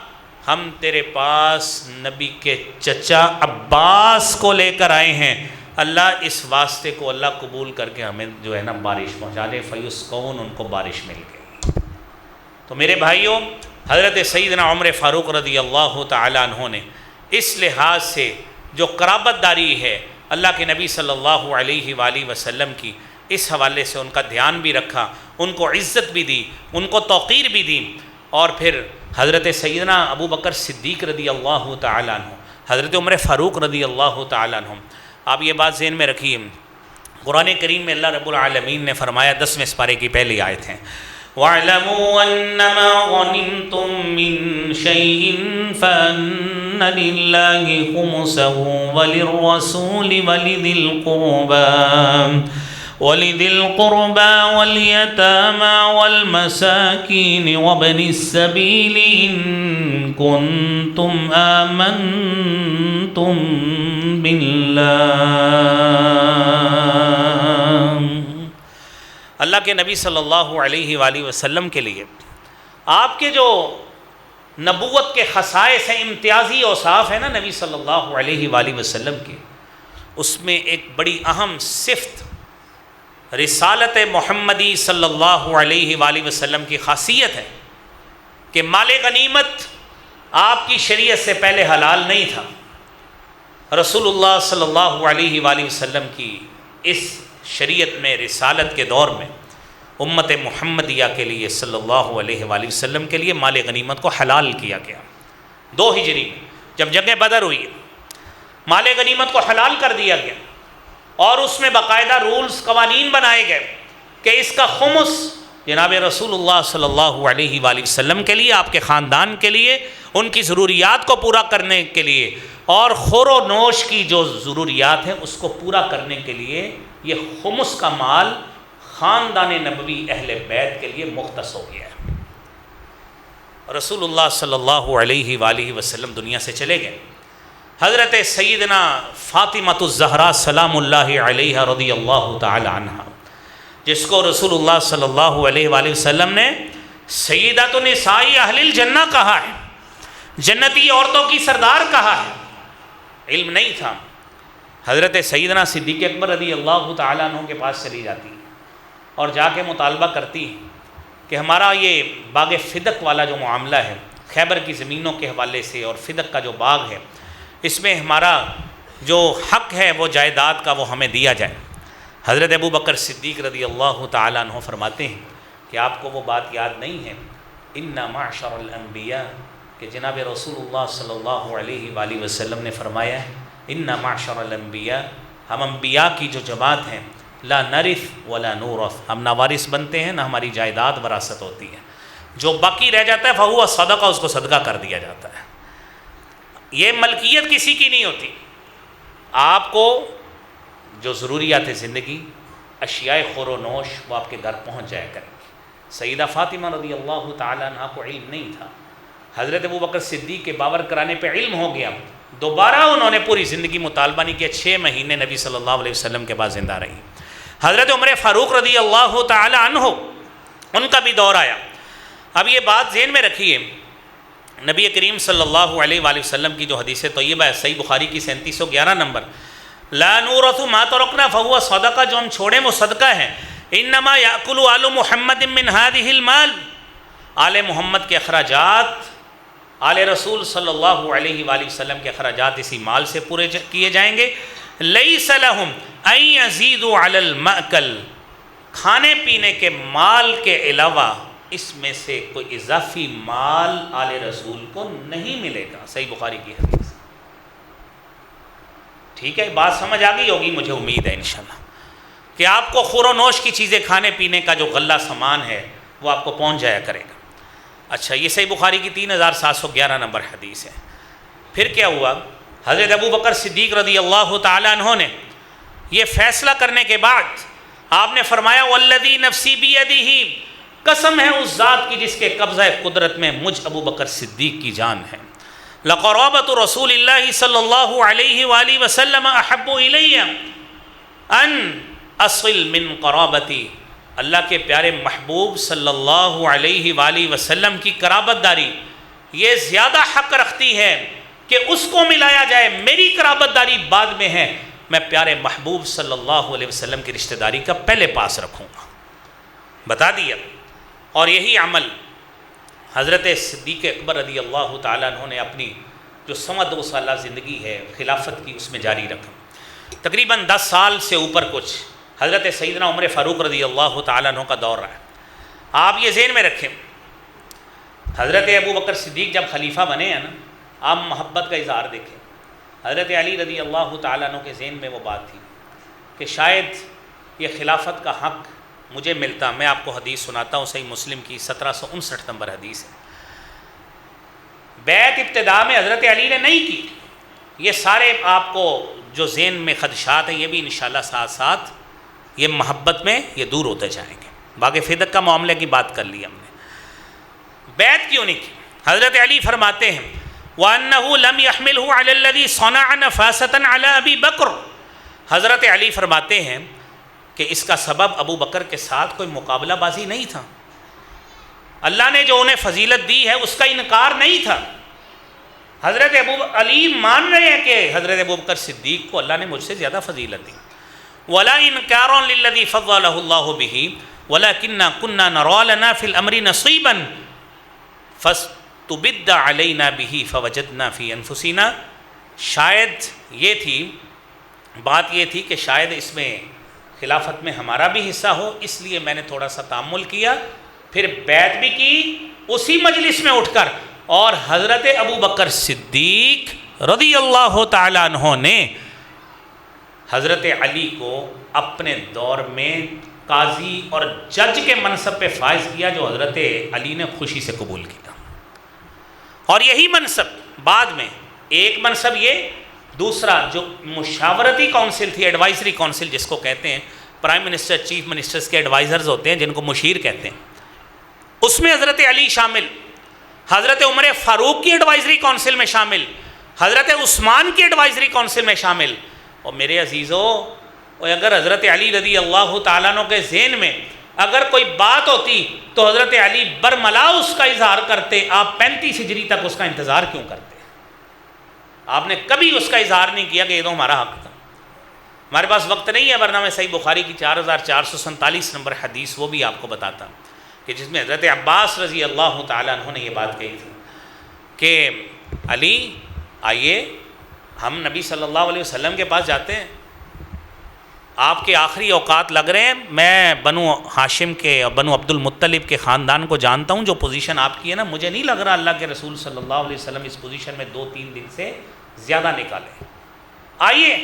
ہم تیرے پاس نبی کے چچا عباس کو لے کر آئے ہیں، اللہ اس واسطے کو اللہ قبول کر کے ہمیں جو ہے نا بارش پہنچا دے۔ فیسقون، ان کو بارش مل گئی۔ تو میرے بھائیوں، حضرت سیدنا عمر فاروق رضی اللہ تعالیٰ عنہ نے اس لحاظ سے جو قرابت داری ہے اللہ کے نبی صلی اللہ علیہ وآلہ وسلم کی، اس حوالے سے ان کا دھیان بھی رکھا، ان کو عزت بھی دی، ان کو توقیر بھی دی۔ اور پھر حضرت سیدنا ابو بکر صدیق رضی اللہ تعالیٰ عنہ، حضرت عمر فاروق رضی اللہ تعالیٰ عنہ، آپ یہ بات ذہن میں رکھیے، قرآن کریم میں اللہ رب العالمین نے فرمایا 10ویں سپارے کی پہلی آیت ہے، وَاعْلَمُوا أَنَّمَا غَنِمْتُم مِّن شَيْءٍ فَأَنَّ لِلَّهِ خُمُسَهُ وَلِلرَّسُولِ وَلِذِي الْقُرْبَى وَالْيَتَامَى وَالْمَسَاكِينِ وَابْنِ السَّبِيلِ إِن كُنتُمْ آمَنتُم بِاللَّهِ۔ اللہ کے نبی صلی اللہ علیہ وآلہ وسلم کے لیے آپ کے جو نبوت کے خصائص ہیں، امتیازی اوصاف ہیں نا نبی صلی اللہ علیہ وآلہ وسلم کے، اس میں ایک بڑی اہم صفت رسالت محمدی صلی اللہ علیہ وآلہ وسلم کی خاصیت ہے کہ مال غنیمت آپ کی شریعت سے پہلے حلال نہیں تھا۔ رسول اللہ صلی اللہ علیہ وآلہ وسلم کی اس شریعت میں، رسالت کے دور میں، امت محمدیہ کے لیے صلی اللہ علیہ وآلہ وسلم کے لیے مال غنیمت کو حلال کیا گیا۔ 2 ہجری میں جب جنگ بدر ہوئی، مال غنیمت کو حلال کر دیا گیا، اور اس میں باقاعدہ رولز، قوانین بنائے گئے کہ اس کا خمس جناب رسول اللہ صلی اللہ علیہ وآلہ وسلم کے لیے، آپ کے خاندان کے لیے، ان کی ضروریات کو پورا کرنے کے لیے، اور خور و نوش کی جو ضروریات ہیں اس کو پورا کرنے کے لیے یہ خمس کا مال خاندان نبوی اہل بیت کے لیے مختص ہو گیا ہے۔ رسول اللہ صلی اللہ علیہ وآلہ وسلم دنیا سے چلے گئے۔ حضرت سیدنا فاطمۃ الزہرا سلام اللہ علیہ رضی اللہ تعالی عنہ، جس کو رسول اللہ صلی اللہ علیہ وآلہ وسلم نے سیدۃ نساء اہل الجنہ کہا ہے، جنتی عورتوں کی سردار کہا ہے، علم نہیں تھا۔ حضرت سیدنا صدیق اکبر رضی اللہ تعالیٰ عنہ کے پاس چلی جاتی اور جا کے مطالبہ کرتی کہ ہمارا یہ باغ فدق والا جو معاملہ ہے، خیبر کی زمینوں کے حوالے سے اور فدق کا جو باغ ہے، اس میں ہمارا جو حق ہے وہ جائیداد کا وہ ہمیں دیا جائے۔ حضرت ابو بکر صدیق رضی اللہ تعالیٰ عنہ فرماتے ہیں کہ آپ کو وہ بات یاد نہیں ہے، اِنَّ مَعْشَرَ الْأَنْبِيَاءِ، کہ جناب رسول اللہ صلی اللہ علیہ وآلہ وسلم نے فرمایا ہے، اِنَّ مَعْشَرَ الْأَنْبِيَاءِ، ہم انبیاء کی جو جماعت ہیں، لا نرث ولا نورث، ہم نہ وارث بنتے ہیں نہ ہماری جائیداد وراثت ہوتی ہے، جو باقی رہ جاتا ہے فہو صدقہ، اس کو صدقہ کر دیا جاتا ہے، یہ ملکیت کسی کی نہیں ہوتی۔ آپ کو جو ضروریات زندگی، اشیاء خور و نوش، وہ آپ کے گھر پہنچ جایا کریں گی۔ سیدہ فاطمہ رضی اللہ تعالیٰ عنہ کو علم نہیں تھا، حضرت ابو بکر صدیق کے باور کرانے پہ علم ہو گیا، دوبارہ انہوں نے پوری زندگی مطالبہ نہیں کیا، 6 مہینے نبی صلی اللہ علیہ وسلم کے بعد زندہ رہی۔ حضرت عمر فاروق رضی اللہ تعالی عنہ، ان کا بھی دور آیا۔ اب یہ بات ذہن میں رکھیے، نبی کریم صلی اللہ علیہ وآلہ وسلم کی جو حدیث طیبہ ہے، صحیح بخاری کی 3711 نمبر، لا نورث ما ترکنا فہو صدقہ، جو ہم چھوڑیں وہ صدقہ ہے۔ انما یاکل آل محمد من هذه المال، آل محمد کے اخراجات، آل رسول صلی اللہ علیہ وآلہ وسلم کے اخراجات اسی مال سے پورے کیے جائیں گے۔ لیس لہم ان یزیدوا علی المأکل، کھانے پینے کے مال کے علاوہ اس میں سے کوئی اضافی مال آل رسول کو نہیں ملے گا، صحیح بخاری کی حدیث۔ ٹھیک ہے، بات سمجھ آ گئی ہوگی، مجھے امید ہے انشاءاللہ کہ آپ کو خور و نوش کی چیزیں، کھانے پینے کا جو غلہ سامان ہے وہ آپ کو پہنچ جایا کرے گا۔ اچھا، یہ صحیح بخاری کی 3711 نمبر حدیث ہے۔ پھر کیا ہوا؟ حضرت ابو بکر صدیق رضی اللہ تعالیٰ عنہ نے یہ فیصلہ کرنے کے بعد آپ نے فرمایا، والذی نفسی بیدہ، قسم ہے اس ذات کی جس کے قبضہ قدرت میں مجھ ابو بکر صدیق کی جان ہے، لقرابۃ رسول اللہ صلی اللہ علیہ وآلہ وسلم احب الی ان اصل من قرابتی، اللہ کے پیارے محبوب صلی اللہ علیہ وآلہ وسلم کی قرابت داری یہ زیادہ حق رکھتی ہے کہ اس کو ملایا جائے، میری قرابت داری بعد میں ہے، میں پیارے محبوب صلی اللہ علیہ وسلم کی رشتہ داری کا پہلے پاس رکھوں گا، بتا دیا۔ اور یہی عمل حضرت صدیق اکبر رضی اللہ تعالیٰ عنہ نے اپنی جو 2 سالہ زندگی ہے خلافت کی اس میں جاری رکھا۔ تقریباً 10 سال سے اوپر کچھ حضرت سیدنا عمر فاروق رضی اللہ تعالیٰ عنہ کا دور رہا ہے۔ آپ یہ ذہن میں رکھیں، حضرت ابو بکر صدیق جب خلیفہ بنے ہیں نا، آپ محبت کا اظہار دیکھیں۔ حضرت علی رضی اللہ تعالیٰ عنہ کے ذہن میں وہ بات تھی کہ شاید یہ خلافت کا حق مجھے ملتا۔ میں آپ کو حدیث سناتا ہوں، صحیح مسلم کی 1759 نمبر حدیث ہے۔ بیعت ابتدا میں حضرت علی نے نہیں کی، یہ سارے آپ کو جو ذہن میں خدشات ہیں یہ بھی انشاءاللہ ساتھ ساتھ یہ محبت میں یہ دور ہوتے جائیں گے۔ باقی فدق کا معاملے کی بات کر لی ہم نے، بیعت کیوں نہیں کی؟ حضرت علی فرماتے ہیں وَأَنَّهُ لَمْ يَحْمِلْهُ عَلَى الَّذِي صَنَعَ نَفَاسَةً عَلَى أَبِي بَكْرٍ۔ حضرت علی فرماتے ہیں کہ اس کا سبب ابو بکر کے ساتھ کوئی مقابلہ بازی نہیں تھا، اللہ نے جو انہیں فضیلت دی ہے اس کا انکار نہیں تھا۔ حضرت علی مان رہے ہیں کہ حضرت ابو بکر صدیق کو اللہ نے مجھ سے زیادہ فضیلت دی۔ وَلَا إِنْكَارٌ لِلَّذِي فَضَّلَهُ اللَّهُ بِهِ وَلَكِنَّا كُنَّا نَرَىٰ لَنَا فِي الْأَمْرِ نَصِيبًا فَاسْتُبِدَّ عَلَيْنَا بِهِ فَوَجَدْنَا فِي أَنفُسِنَا۔ شاید یہ تھی، بات یہ تھی کہ شاید اس میں خلافت میں ہمارا بھی حصہ ہو، اس لیے میں نے تھوڑا سا تأمل کیا، پھر بیعت بھی کی اسی مجلس میں اٹھ کر، اور حضرت ابو بکر صدیق رضی اللہ تعالیٰ عنہ نے حضرت علی کو اپنے دور میں قاضی اور جج کے منصب پہ فائز کیا، جو حضرت علی نے خوشی سے قبول کیا۔ اور یہی منصب بعد میں ایک منصب یہ، دوسرا جو مشاورتی کونسل تھی، ایڈوائزری کونسل جس کو کہتے ہیں، پرائم منسٹر چیف منسٹرز کے ایڈوائزرز ہوتے ہیں جن کو مشیر کہتے ہیں، اس میں حضرت علی شامل، حضرت عمر فاروق کی ایڈوائزری کونسل میں شامل، حضرت عثمان کی ایڈوائزری کونسل میں شامل۔ اور میرے عزیزو، اگر حضرت علی رضی اللہ تعالیٰ عنہ کے ذہن میں اگر کوئی بات ہوتی تو حضرت علی برملا اس کا اظہار کرتے، آپ 35 ہجری تک اس کا انتظار کیوں کرتے؟ آپ نے کبھی اس کا اظہار نہیں کیا کہ یہ تو ہمارا حق تھا۔ ہمارے پاس وقت نہیں ہے ورنہ میں صحیح بخاری کی 4447 نمبر حدیث وہ بھی آپ کو بتاتا کہ جس میں حضرت عباس رضی اللہ تعالیٰ عنہ نے یہ بات کہی تھی کہ علی آئیے، ہم نبی صلی اللہ علیہ وسلم کے پاس جاتے ہیں، آپ کے آخری اوقات لگ رہے ہیں، میں بنو ہاشم کے اور بنو عبد المطلب کے خاندان کو جانتا ہوں، جو پوزیشن آپ کی ہے نا، مجھے نہیں لگ رہا اللہ کے رسول صلی اللہ علیہ وسلم اس پوزیشن میں 2-3 دن سے زیادہ نکالیں، آئیے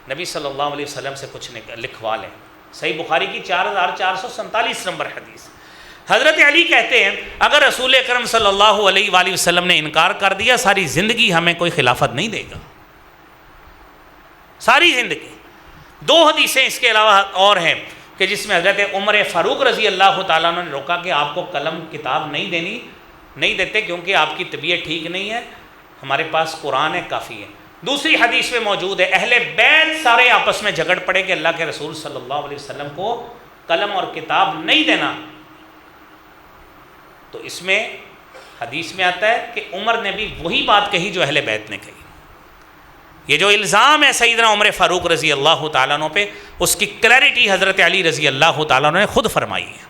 نبی صلی اللہ علیہ وسلم سے کچھ لکھوا لیں۔ صحیح بخاری کی 4447 نمبر حدیث۔ حضرت علی کہتے ہیں اگر رسول اکرم صلی اللہ علیہ وآلہ وسلم نے انکار کر دیا، ساری زندگی ہمیں کوئی خلافت نہیں دے گا، ساری زندگی۔ 2 حدیثیں اس کے علاوہ اور ہیں کہ جس میں حضرت عمر فاروق رضی اللہ تعالیٰ عنہ نے روکا کہ آپ کو قلم کتاب نہیں دیتے کیونکہ آپ کی طبیعت ٹھیک نہیں ہے، ہمارے پاس قرآن ہے، کافی ہے۔ دوسری حدیث میں موجود ہے اہل بیت سارے آپس میں جھگڑ پڑے کہ اللہ کے رسول صلی اللہ علیہ وسلم کو قلم اور کتاب نہیں دینا، تو اس میں حدیث میں آتا ہے کہ عمر نے بھی وہی بات کہی جو اہل بیت نے کہی۔ یہ جو الزام ہے سیدنا عمر فاروق رضی اللہ تعالیٰ عنہ پہ، اس کی کلیئرٹی حضرت علی رضی اللہ تعالیٰ عنہ نے خود فرمائی ہے،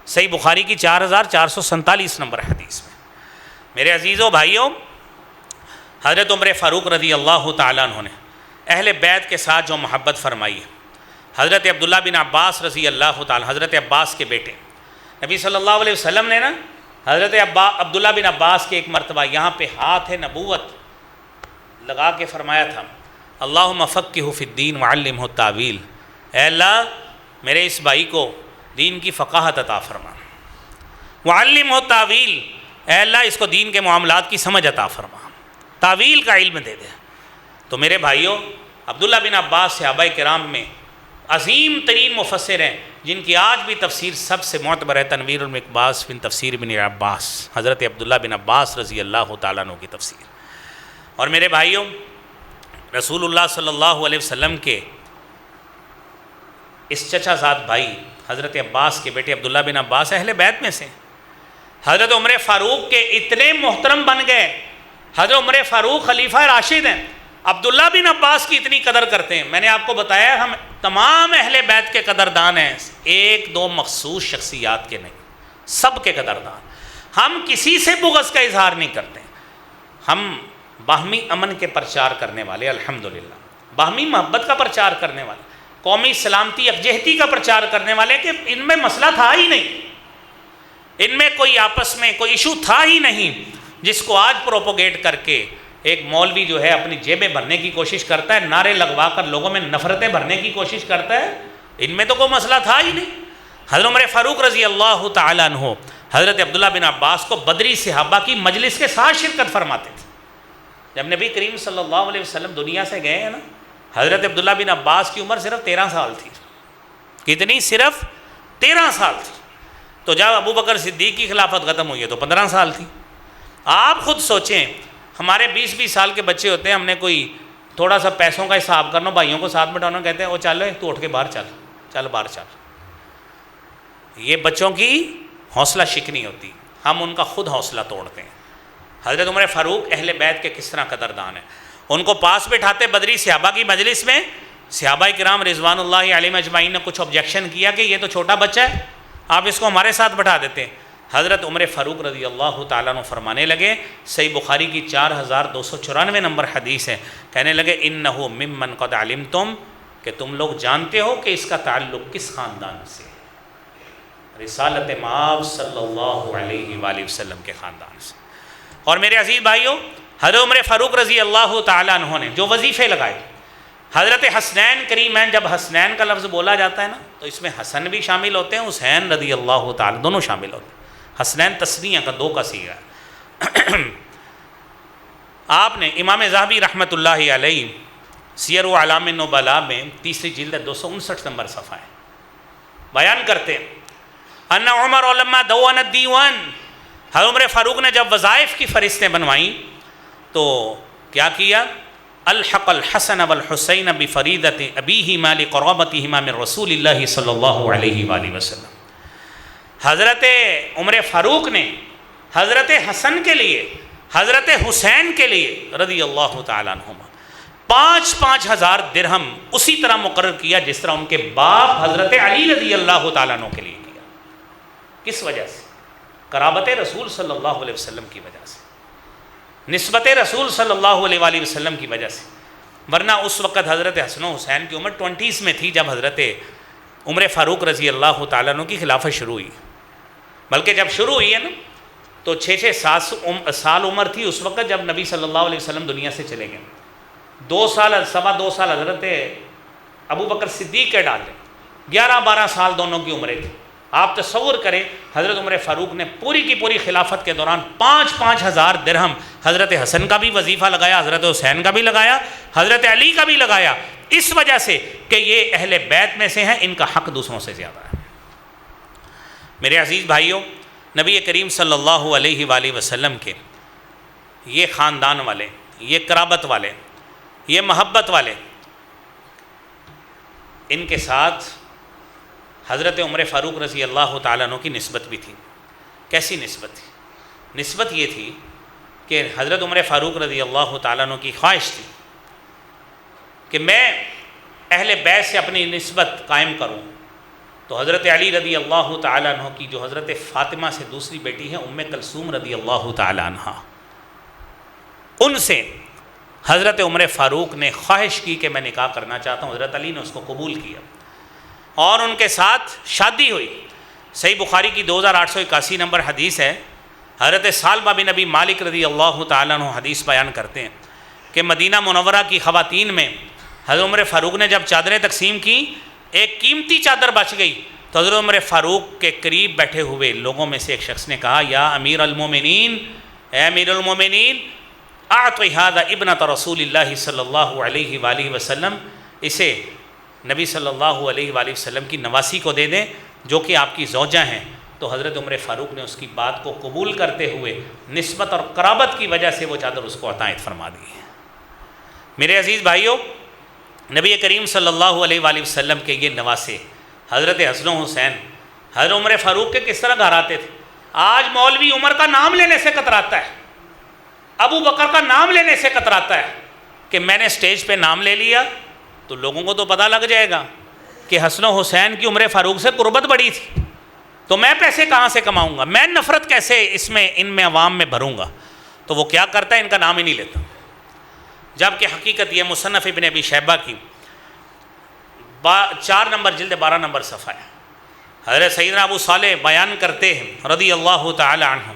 صحیح بخاری کی 4447 نمبر حدیث میں۔ میرے عزیزوں بھائیوں، حضرت عمر فاروق رضی اللہ تعالیٰ عنہ نے اہل بیت کے ساتھ جو محبت فرمائی ہے، حضرت عبداللہ بن عباس رضی اللہ تعالیٰ، حضرت عباس کے بیٹے، نبی صلی اللہ علیہ وسلم نے نا حضرت عبداللہ بن عباس کے ایک مرتبہ یہاں پہ ہاتھ نبوت لگا کے فرمایا تھا، اللہم فقہہ فی الدین وعلمہ التاویل، اے اللہ میرے اس بھائی کو دین کی فقاہت عطا فرما، وعلمہ التاویل، اے اللہ اس کو دین کے معاملات کی سمجھ عطا فرما، تاویل کا علم دے دے۔ تو میرے بھائیوں، عبداللہ بن عباس صحابہ کرام میں عظیم ترین مفسر ہیں جن کی آج بھی تفسیر سب سے معتبر ہے، تنویر المقباس فی تفسیر ابن عباس، حضرت عبداللہ بن عباس رضی اللہ تعالیٰ عنہ کی تفسیر۔ اور میرے بھائیوں، رسول اللہ صلی اللہ علیہ وسلم کے اس چچا زاد بھائی حضرت عباس کے بیٹے عبداللہ بن عباس اہل بیت میں سے، حضرت عمر فاروق کے اتنے محترم بن گئے. حضرت عمر فاروق خلیفہ راشد ہیں. عبداللہ بن عباس کی اتنی قدر کرتے ہیں. میں نے آپ کو بتایا ہم تمام اہل بیت کے قدردان ہیں, ایک دو مخصوص شخصیات کے نہیں, سب کے قدردان. ہم کسی سے بغض کا اظہار نہیں کرتے. ہم باہمی امن کے پرچار کرنے والے, الحمدللہ باہمی محبت کا پرچار کرنے والے, قومی سلامتی یکجہتی کا پرچار کرنے والے, کہ ان میں مسئلہ تھا ہی نہیں, ان میں کوئی آپس میں کوئی ایشو تھا ہی نہیں, جس کو آج پروپوگیٹ کر کے ایک مولوی جو ہے اپنی جیبیں بھرنے کی کوشش کرتا ہے, نعرے لگوا کر لوگوں میں نفرتیں بھرنے کی کوشش کرتا ہے. ان میں تو کوئی مسئلہ تھا ہی نہیں. حضرت عمر فاروق رضی اللہ تعالیٰ عنہ حضرت عبداللہ بن عباس کو بدری صحابہ کی مجلس کے ساتھ شرکت فرماتے تھے. جب نبی کریم صلی اللہ علیہ وسلم دنیا سے گئے ہیں نا, حضرت عبداللہ بن عباس کی عمر صرف 13 سال تھی. کتنی؟ صرف 13 سال تھی. تو جب ابو بکر صدیق کی خلافت ختم ہوئی ہے تو 15 سال تھی. آپ خود سوچیں, ہمارے 20-20 سال کے بچے ہوتے ہیں, ہم نے کوئی تھوڑا سا پیسوں کا حساب کرنا, بھائیوں کو ساتھ بٹھانا, کہتے ہیں وہ چل تو اٹھ کے باہر چل باہر چل. یہ بچوں کی حوصلہ شکنی ہوتی, ہم ان کا خود حوصلہ توڑتے ہیں. حضرت عمر فاروق اہل بیت کے کس طرح قدردان ہیں. ان کو پاس بٹھاتے بدری صحابہ کی مجلس میں, صحابہ کرام رضوان اللہ علیہم اجمعین نے کچھ آبجیکشن کیا کہ یہ تو چھوٹا بچہ ہے, آپ اس کو ہمارے ساتھ بٹھا دیتے ہیں. حضرت عمر فاروق رضی اللہ تعالیٰ عنہ فرمانے لگے, صحیح بخاری کی 4294 نمبر حدیث ہے, کہنے لگے انہو ممن قد علمتم, کہ تم لوگ جانتے ہو کہ اس کا تعلق کس خاندان سے, رسالت مآب صلی اللہ علیہ وآلہ وسلم کے خاندان سے. اور میرے عزیز بھائیوں, حضرت عمر فاروق رضی اللہ تعالیٰ عنہ نے جو وظیفے لگائے, حضرت حسنین کریمین, جب حسنین کا لفظ بولا جاتا ہے نا تو اس میں حسن بھی شامل ہوتے ہیں, حسین رضی اللہ تعالیٰ, دونوں شامل ہوتے ہیں. حسنین تسنیہ کا 2 کا صیغہ ہے. آپ نے امام ذہبی رحمۃ اللہ علیہ سیر و اعلام النبلاء میں 3 جلد 259 نمبر صفحہ ہے, بیان کرتے ہیں ان عمر لما دون الدیوان, حضرت عمر فاروق نے جب وظائف کی فہرستیں بنوائیں تو کیا کیا, الحق الحسن والحسین بفریدۃ ابیہما لقرابتہما من رسول اللہ صلی اللہ علیہ وآلہ وسلم. حضرت عمر فاروق نے حضرت حسن کے لیے, حضرت حسین کے لیے رضی اللہ تعالیٰ عنہما 5,000 ہزار درہم اسی طرح مقرر کیا جس طرح ان کے باپ حضرت علی رضی اللہ تعالیٰ عنہ کے لیے کیا. کس وجہ سے؟ قرابت رسول صلی اللہ علیہ وسلم کی وجہ سے, نسبت رسول صلی اللہ علیہ وآلہ وسلم کی وجہ سے. ورنہ اس وقت حضرت حسن و حسین کی عمر 20s میں تھی جب حضرت عمر فاروق رضی اللہ تعالیٰ عنہ کی خلافت شروع ہوئی. بلکہ جب شروع ہوئی ہے نا تو 6-7 سال عمر تھی اس وقت جب نبی صلی اللہ علیہ وسلم دنیا سے چلے گئے. 2 سال 2.25 سال حضرت ابو بکر صدیق کے ڈالے, 11-12 سال دونوں کی عمریں تھیں. آپ تصور کریں, حضرت عمر فاروق نے پوری کی پوری خلافت کے دوران 5,000 ہزار درہم حضرت حسن کا بھی وظیفہ لگایا, حضرت حسین کا بھی لگایا, حضرت علی کا بھی لگایا, اس وجہ سے کہ یہ اہل بیت میں سے ہیں, ان کا حق دوسروں سے زیادہ ہے. میرے عزیز بھائیوں, نبی کریم صلی اللہ علیہ وآلہ وسلم کے یہ خاندان والے, یہ قرابت والے, یہ محبت والے, ان کے ساتھ حضرت عمر فاروق رضی اللہ تعالیٰ عنہ کی نسبت بھی تھی. کیسی نسبت تھی؟ نسبت یہ تھی کہ حضرت عمر فاروق رضی اللہ تعالیٰ عنہ کی خواہش تھی کہ میں اہل بیت سے اپنی نسبت قائم کروں. تو حضرت علی رضی اللہ تعالیٰ عنہ کی جو حضرت فاطمہ سے دوسری بیٹی ہے ام کلثوم رضی اللہ تعالیٰ عنہ, ان سے حضرت عمر فاروق نے خواہش کی کہ میں نکاح کرنا چاہتا ہوں. حضرت علی نے اس کو قبول کیا اور ان کے ساتھ شادی ہوئی. صحیح بخاری کی 2881 نمبر حدیث ہے, حضرت سالبہ بن نبی مالک رضی اللہ تعالیٰ عنہ حدیث بیان کرتے ہیں کہ مدینہ منورہ کی خواتین میں حضرت عمر فاروق نے جب چادریں تقسیم کی, ایک قیمتی چادر بچ گئی تو حضرت عمر فاروق کے قریب بیٹھے ہوئے لوگوں میں سے ایک شخص نے کہا, یا امیر المومنین, اے امیر المومنین, اعطی ھذا ابنۃ رسول اللہ صلی اللہ علیہ وآلہ وسلم, اسے نبی صلی اللہ علیہ وآلہ وسلم کی نواسی کو دے دیں جو کہ آپ کی زوجہ ہیں. تو حضرت عمر فاروق نے اس کی بات کو قبول کرتے ہوئے نسبت اور قرابت کی وجہ سے وہ چادر اس کو عطائے فرما دی. میرے عزیز بھائیوں, نبی کریم صلی اللہ علیہ وآلہ وسلم کے یہ نواسے حضرت حسن و حسین حضرت عمر فاروق کے کس طرح گھر آتے تھے؟ آج مولوی عمر کا نام لینے سے کتراتا ہے، ابو بکر کا نام لینے سے کتراتا ہے کہ میں نے سٹیج پہ نام لے لیا تو لوگوں کو تو پتہ لگ جائے گا کہ حسن و حسین کی عمر فاروق سے قربت بڑی تھی، تو میں پیسے کہاں سے کماؤں گا، میں نفرت کیسے ان میں عوام میں بھروں گا، تو وہ کیا کرتا ہے، ان کا نام ہی نہیں لیتا۔ جبکہ حقیقت یہ مصنف ابن ابی شیبہ کی 4 نمبر جلد 12 نمبر صفحہ ہے، حضرت سیدنا ابو صالح بیان کرتے ہیں رضی اللہ تعالی عنہ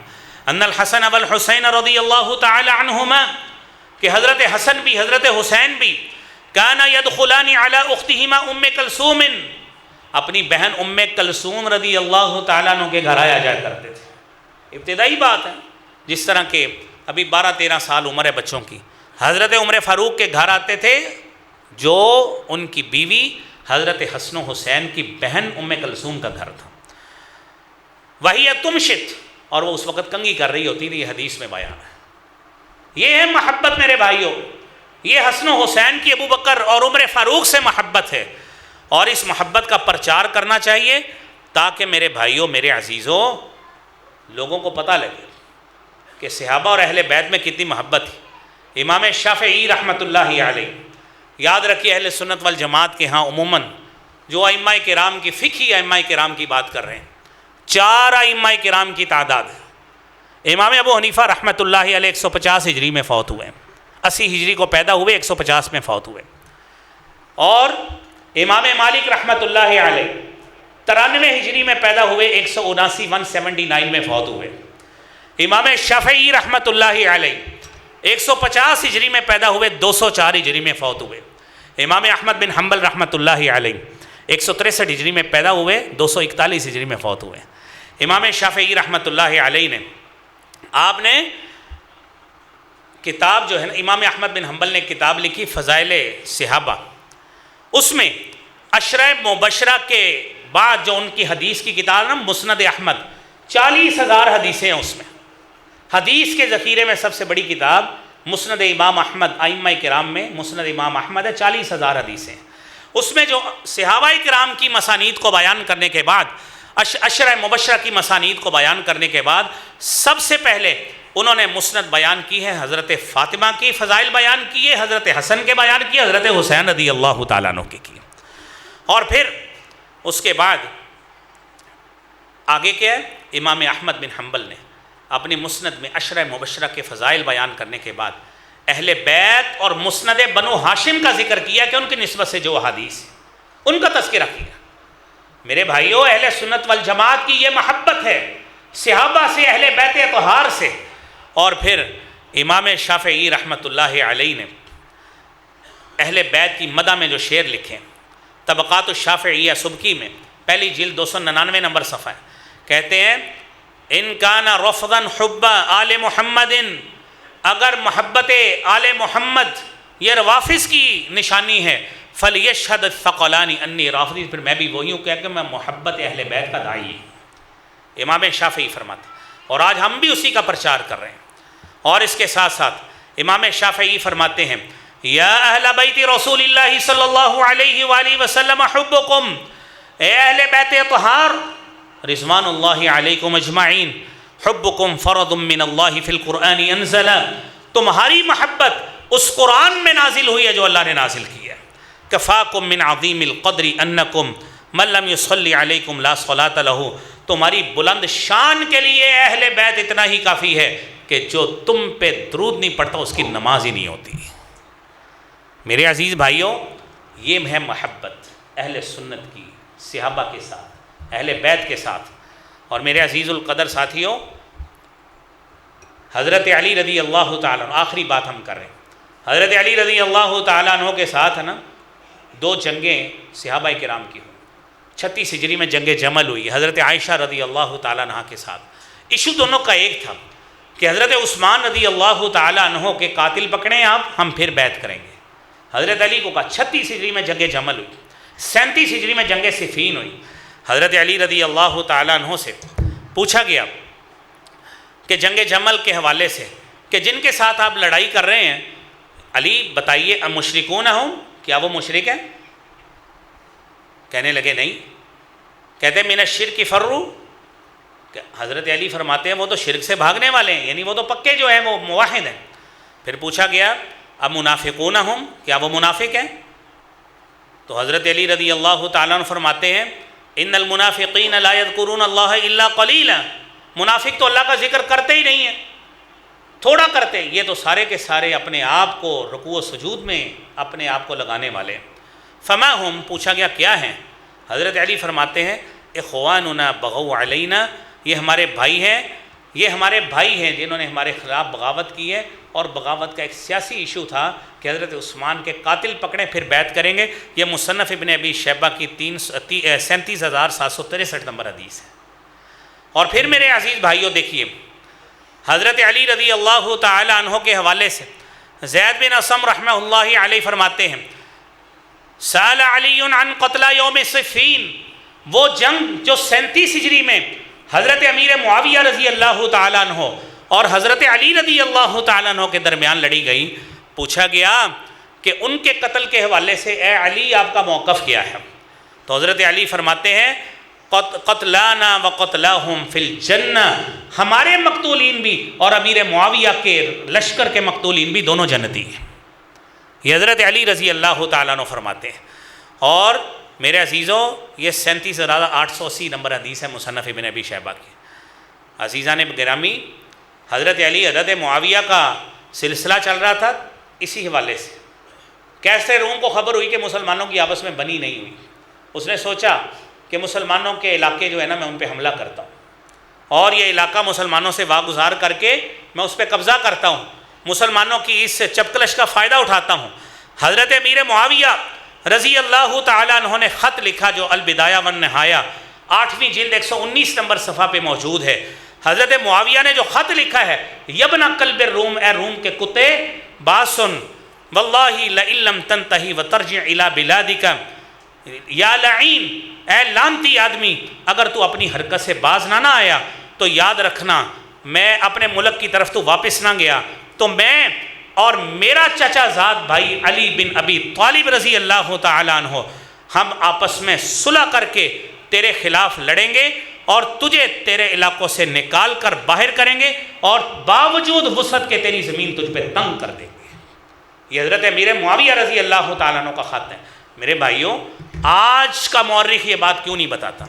ان الحسن والحسین رضی اللہ تعالی عنہما، کہ حضرت حسن بھی حضرت حسین بھی کانا یدخلان علی اختہما ام کلثوم، اپنی بہن ام کلثوم رضی اللہ تعالیٰ عنہ کے گھر آیا جایا کرتے تھے۔ ابتدائی بات ہے، جس طرح کہ ابھی 12-13 سال عمر ہے بچوں کی، حضرت عمر فاروق کے گھر آتے تھے جو ان کی بیوی حضرت حسن و حسین کی بہن ام کلثوم کا گھر تھا۔ وہی تمشت، اور وہ اس وقت کنگھی کر رہی ہوتی تھی، یہ حدیث میں بیان ہے۔ یہ ہے محبت میرے بھائیوں، یہ حسن و حسین کی ابو بکر اور عمر فاروق سے محبت ہے، اور اس محبت کا پرچار کرنا چاہیے تاکہ میرے بھائیوں میرے عزیزوں لوگوں کو پتہ لگے کہ صحابہ اور اہل بیت میں کتنی محبت ہے۔ امام شافعی رحمۃ اللہ علیہ، یاد رکھیے اہل سنت والجماعت کے ہاں عموماً جو ائمہ کرام کی فقہی ائمہ کرام کی بات کر رہے ہیں، 4 ائمہ کرام کی تعداد ہے۔ امام ابو حنیفہ رحمۃ اللہ علیہ 150 ہجری میں فوت ہوئے، 80 ہجری کو پیدا ہوئے، 150 میں فوت ہوئے، اور امام مالک رحمۃ اللہ علیہ 93 ہجری میں پیدا ہوئے، 179 میں فوت ہوئے۔ امام شافعی رحمۃ اللہ علیہ 150 ہجری میں پیدا ہوئے، 204 ہجری میں فوت ہوئے۔ امام احمد بن حنبل رحمۃ اللہ علیہ 163 ہجری میں پیدا ہوئے، 241 ہجری میں فوت ہوئے۔ امام شافعی رحمۃ اللہ علیہ نے آپ نے کتاب جو ہے نا، امام احمد بن حنبل نے کتاب لکھی فضائل صحابہ، اس میں عشرہ مبشرہ کے بعد جو ان کی حدیث کی کتاب نا مسند احمد، 40,000 حدیثیں ہیں اس میں۔ حدیث کے ذخیرے میں سب سے بڑی کتاب مسند امام احمد، ائمہ کرام میں مسند امام احمد ہے، 40,000 حدیثیں۔ اس میں جو صحابہ کرام کی مسانید کو بیان کرنے کے بعد، عشرہ مبشرہ کی مسانید کو بیان کرنے کے بعد، سب سے پہلے انہوں نے مسند بیان کی ہے حضرت فاطمہ کی فضائل بیان کیے، حضرت حسن کے بیان کیے، حضرت حسین رضی اللہ تعالیٰ عنہ کے کیے، اور پھر اس کے بعد آگے کیا ہے، امام احمد بن حنبل نے اپنی مسند میں عشرہ مبشرہ کے فضائل بیان کرنے کے بعد اہل بیت اور مسند بنو ہاشم کا ذکر کیا کہ ان کی نسبت سے جو حدیث ان کا تذکرہ کیا۔ میرے بھائیوں اہل سنت والجماعت کی یہ محبت ہے صحابہ سے، اہل بیت اطہار سے۔ اور پھر امام شافعی رحمۃ اللہ علیہ نے اہل بیت کی مدح میں جو شعر لکھے، طبقات الشافعیہ سبکی میں پہلی جلد 299 نمبر صفحہ ہے، کہتے ہیں ان کان رفضا حب آل محمد، اگر محبت آل محمد یہ روافظ کی نشانی ہے، فلیشہد الثقلان انی رافضی، پھر میں بھی وہی ہوں کہ میں محبت اہل بیت کا داعی ہوں۔ امام شافعی فرماتے، اور آج ہم بھی اسی کا پرچار کر رہے ہیں۔ اور اس کے ساتھ ساتھ امام شافعی فرماتے ہیں یا اہل بیت رسول اللہ صلی اللہ علیہ وآلہ وسلم حبکم، اے اہل بیت اطہار رضوان اللہ علیکم اجمعین، حبکم فرض من اللہ فی القرآن انزل، تمہاری محبت اس قرآن میں نازل ہوئی ہے جو اللہ نے نازل کی ہے۔ کفاکم من عظیم القدر انکم من لم یصلی علیکم لا صلاۃ لہ، تمہاری بلند شان کے لیے اہل بیت اتنا ہی کافی ہے کہ جو تم پہ درود نہیں پڑھتا اس کی نماز ہی نہیں ہوتی۔ میرے عزیز بھائیوں یہ ہے محبت اہل سنت کی صحابہ کے ساتھ، اہل بیت کے ساتھ۔ اور میرے عزیز القدر ساتھیوں حضرت علی رضی اللہ تعالیٰ عنہ، آخری بات ہم کر رہے ہیں، حضرت علی رضی اللہ تعالیٰ عنہ کے ساتھ ہے نا 2 جنگیں صحابہ کرام کی ہوئی۔ 36 ہجری میں جنگ جمل ہوئی حضرت عائشہ رضی اللہ تعالیٰ عنہ کے ساتھ۔ ایشو دونوں کا ایک تھا کہ حضرت عثمان رضی اللہ تعالیٰ عنہ کے قاتل پکڑیں آپ، ہم پھر بیعت کریں گے۔ حضرت علی کو کہا 36 ہجری میں جنگ جمل ہوئی، 37 ہجری میں جنگ صفین ہوئی۔ حضرت علی رضی اللہ تعالیٰ عنہ سے پوچھا گیا کہ جنگ جمل کے حوالے سے کہ جن کے ساتھ آپ لڑائی کر رہے ہیں علی بتائیے مشرکون ہوں، کیا وہ مشرک ہیں؟ کہنے لگے نہیں۔ کہتے من الشرک فروا، کہ حضرت علی فرماتے ہیں وہ تو شرک سے بھاگنے والے ہیں، یعنی وہ تو پکے جو ہیں وہ موحد ہیں۔ پھر پوچھا گیا اب منافقون ہم، کیا وہ منافق ہیں؟ تو حضرت علی رضی اللہ تعالیٰ عنہ فرماتے ہیں ان المنافقین لا یذکرون اللہ الا قلیلا، منافق تو اللہ کا ذکر کرتے ہی نہیں ہیں، تھوڑا کرتے ہیں، یہ تو سارے کے سارے اپنے آپ کو رکوع و سجود میں اپنے آپ کو لگانے والے ہیں۔ فما ہم، پوچھا گیا کیا ہیں؟ حضرت علی فرماتے ہیں اخواننا بغوا علینا، یہ ہمارے بھائی ہیں، یہ ہمارے بھائی ہیں جنہوں نے ہمارے خلاف بغاوت کی ہے، اور بغاوت کا ایک سیاسی ایشو تھا کہ حضرت عثمان کے قاتل پکڑیں پھر بیعت کریں گے۔ یہ مصنف ابن ابی شیبہ کی 37,763 نمبر حدیث ہے۔ اور پھر میرے عزیز بھائیوں دیکھیے، حضرت علی رضی اللہ تعالی عنہ کے حوالے سے زید بن اسم رحمہ اللہ علیہ فرماتے ہیں سأل علی عن قتلى یوم صفین، وہ جنگ جو 37 ہجری میں حضرت امیر معاویہ رضی اللہ تعالیٰ عنہ اور حضرت علی رضی اللہ تعالیٰ عنہ کے درمیان لڑی گئی، پوچھا گیا کہ ان کے قتل کے حوالے سے اے علی آپ کا موقف کیا ہے؟ تو حضرت علی فرماتے ہیں قتلانا وقتلاہم فی الجنہ، ہمارے مقتولین بھی اور امیر معاویہ کے لشکر کے مقتولین بھی دونوں جنتی ہیں۔ یہ حضرت علی رضی اللہ تعالیٰ عنہ فرماتے ہیں۔ اور میرے عزیزوں یہ 37,880 نمبر حدیث ہے مصنف ابن ابی شیبہ کی۔ عزیزان گرامی، حضرت علی حضرت معاویہ کا سلسلہ چل رہا تھا اسی حوالے سے۔ کیسر روم کو خبر ہوئی کہ مسلمانوں کی آپس میں بنی نہیں ہوئی، اس نے سوچا کہ مسلمانوں کے علاقے جو ہے نا میں ان پہ حملہ کرتا ہوں، اور یہ علاقہ مسلمانوں سے واگزار کر کے میں اس پہ قبضہ کرتا ہوں، مسلمانوں کی اس چپکلش کا فائدہ اٹھاتا ہوں۔ حضرت امیر معاویہ رضی اللہ تعالیٰ عنہ نے خط لکھا جو البدایہ والنہایہ 8ویں جلد 119 نمبر صفحہ پہ موجود ہے۔ حضرت معاویہ نے جو خط لکھا ہے یبن کلب الروم، اے روم کے کتے بات سن، واللہ لئن لم تنتہی وترجع الی بلادک یا لعین، اے لانتی آدمی اگر تو اپنی حرکت سے باز نہ آیا تو یاد رکھنا میں اپنے ملک کی طرف تو واپس نہ گیا تو میں اور میرا چچا زاد بھائی علی بن ابی طالب رضی اللہ تعالیٰ عنہ ہم آپس میں صلح کر کے تیرے خلاف لڑیں گے اور تجھے تیرے علاقوں سے نکال کر باہر کریں گے، اور باوجود وسعت کے تیری زمین تجھ پہ تنگ کر دیں گے۔ یہ حضرت امیر معاویہ رضی اللہ تعالیٰ عنہ کا خط ہے۔ میرے بھائیوں، آج کا مورخ یہ بات کیوں نہیں بتاتا؟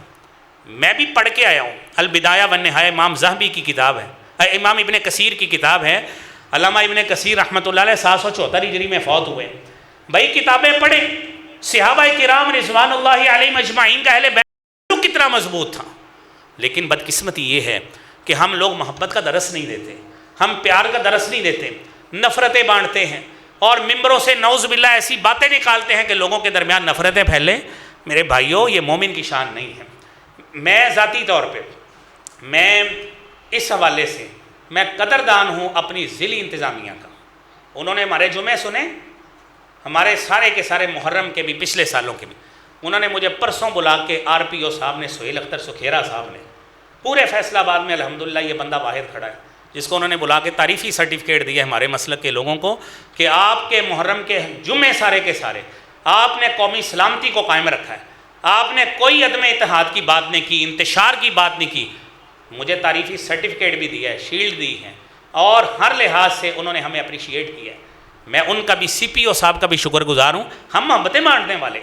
میں بھی پڑھ کے آیا ہوں، البدایہ والنہایہ امام ذہبی کی کتاب ہے، امام ابن کثیر کی کتاب ہے۔ علامہ ابن کثیر رحمۃ اللہ علیہ 774 ہجری میں فوت ہوئے۔ بھائی کتابیں پڑھیں، صحابہ کرام رضوان اللہ علیہم اجمعین کا اہل بیت کتنا مضبوط تھا، لیکن بدقسمتی یہ ہے کہ ہم لوگ محبت کا درس نہیں دیتے، ہم پیار کا درس نہیں دیتے، نفرتیں بانٹتے ہیں اور ممبروں سے نعوذ باللہ ایسی باتیں نکالتے ہیں کہ لوگوں کے درمیان نفرتیں پھیلیں۔ میرے بھائیوں، یہ مومن کی شان نہیں ہے۔ میں ذاتی طور پہ میں اس حوالے سے میں قدردان ہوں اپنی ضلعی انتظامیہ کا۔ انہوں نے ہمارے جمعے سنے، ہمارے سارے کے سارے محرم کے بھی، پچھلے سالوں کے بھی۔ انہوں نے مجھے پرسوں بلا کے RPO صاحب نے، سہیل اختر سکھیرا صاحب نے، پورے فیصل آباد میں الحمدللہ یہ بندہ واحد کھڑا ہے جس کو انہوں نے بلا کے تعریفی سرٹیفکیٹ دیا ہے ہمارے مسلک کے لوگوں کو کہ آپ کے محرم کے جمعے سارے کے سارے آپ نے قومی سلامتی کو قائم رکھا ہے، آپ نے کوئی عدم اتحاد کی بات نہیں کی، انتشار کی بات نہیں کی۔ مجھے تعریفی سرٹیفکیٹ بھی دیا ہے، شیلڈ دی ہے، اور ہر لحاظ سے انہوں نے ہمیں اپریشیٹ کیا ہے۔ میں ان کا بھی CPO صاحب کا بھی شکر گزار ہوں۔ ہم محبتیں بانٹنے والے،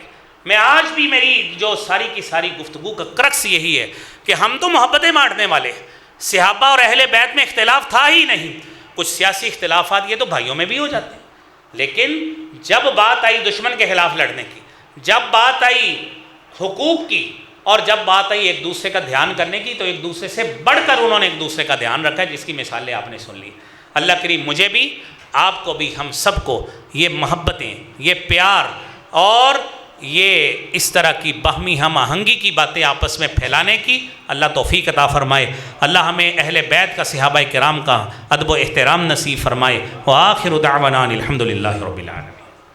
میں آج بھی میری جو ساری کی ساری گفتگو کا کرکس یہی ہے کہ ہم تو محبتیں بانٹنے والے۔ صحابہ اور اہل بیت میں اختلاف تھا ہی نہیں، کچھ سیاسی اختلافات یہ تو بھائیوں میں بھی ہو جاتے ہیں، لیکن جب بات آئی دشمن کے خلاف لڑنے کی، جب بات آئی حقوق کی، اور جب بات آئی ایک دوسرے کا دھیان کرنے کی، تو ایک دوسرے سے بڑھ کر انہوں نے ایک دوسرے کا دھیان رکھا ہے، جس کی مثالیں آپ نے سن لی۔ اللہ کریم مجھے بھی، آپ کو بھی، ہم سب کو یہ محبتیں، یہ پیار اور یہ اس طرح کی باہمی ہم آہنگی کی باتیں آپس میں پھیلانے کی اللہ توفیق عطا فرمائے۔ اللہ ہمیں اہل بیت کا، صحابہ کرام کا ادب و احترام نصیب فرمائے۔ وآخر دعوانا الحمدللہ رب العالمین۔